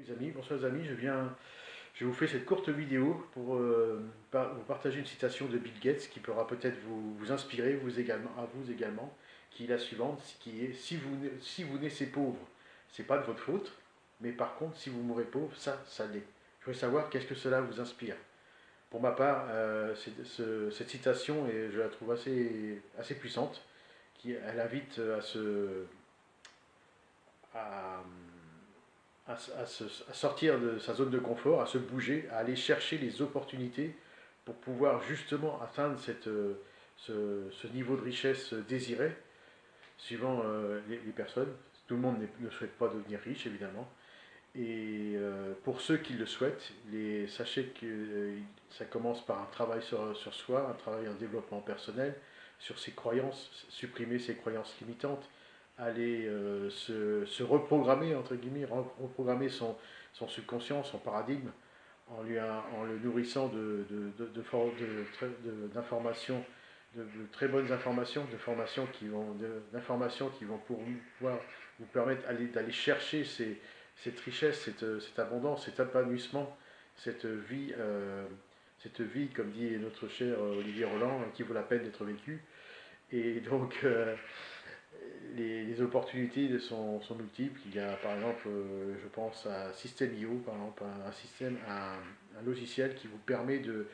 Les amis, bonsoir les amis, je vous fais cette courte vidéo pour vous partager une citation de Bill Gates qui pourra peut-être vous inspirer à vous également, qui est la suivante, qui est si vous naissez pauvre, c'est pas de votre faute, mais par contre si vous mourrez pauvre, ça l'est. Je voudrais savoir qu'est-ce que cela vous inspire. Pour ma part, cette citation, et je la trouve assez puissante, elle invite à, à sortir de sa zone de confort, à se bouger, à aller chercher les opportunités pour pouvoir justement atteindre ce niveau de richesse désiré, suivant les personnes. Tout le monde ne souhaite pas devenir riche, évidemment. Et pour ceux qui le souhaitent, sachez que ça commence par un travail sur soi, un travail en développement personnel, sur ses croyances, supprimer ses croyances limitantes, aller se reprogrammer, entre guillemets, reprogrammer son subconscient, son paradigme, en le nourrissant d'informations, de très bonnes informations, d'informations qui vont pouvoir vous permettre d'aller chercher cette richesse, cette abondance, cet épanouissement, cette vie, comme dit notre cher Olivier Roland, qui vaut la peine d'être vécue. Et donc, les opportunités sont multiples. Il y a par exemple, je pense à System.io, par exemple, un logiciel qui vous permet de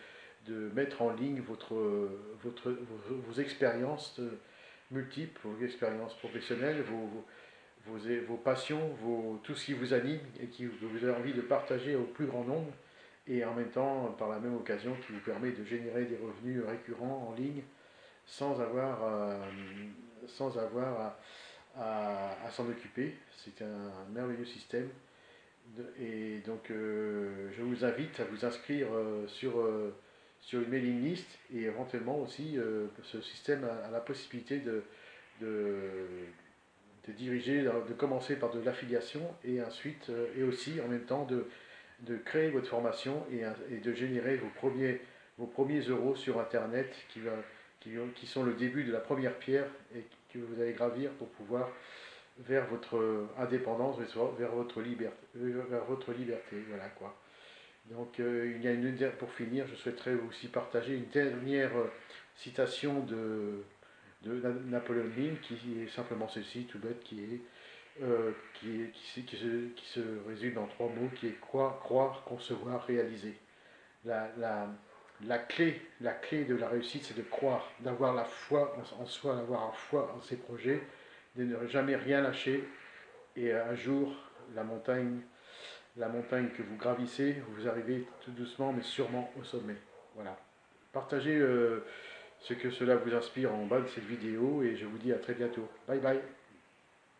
mettre en ligne vos expériences multiples, vos expériences professionnelles, vos passions, tout ce qui vous anime et que vous avez envie de partager au plus grand nombre, et en même temps, par la même occasion, qui vous permet de générer des revenus récurrents en ligne sans avoir, à s'en occuper. C'est un merveilleux système. Et donc, je vous invite à vous inscrire sur une mailing list, et éventuellement aussi, ce système a la possibilité de, de diriger, de commencer par de l'affiliation et ensuite, et aussi en même temps de créer votre formation et de générer vos premiers euros sur Internet qui sont le début de la première pierre et que vous allez gravir pour pouvoir vers votre indépendance, vers votre liberté, voilà quoi. Donc pour finir, je souhaiterais aussi partager une dernière citation de Napoléon Hill, qui est simplement celle-ci, tout bête, qui se résume en trois mots, qui est croire, concevoir, réaliser. La, la, la clé de la réussite, c'est de croire, d'avoir la foi en soi, d'avoir la foi en ses projets, de ne jamais rien lâcher, et un jour, la montagne que vous gravissez, vous arrivez tout doucement mais sûrement au sommet. Voilà. Partagez ce que cela vous inspire en bas de cette vidéo, et je vous dis à très bientôt. Bye bye.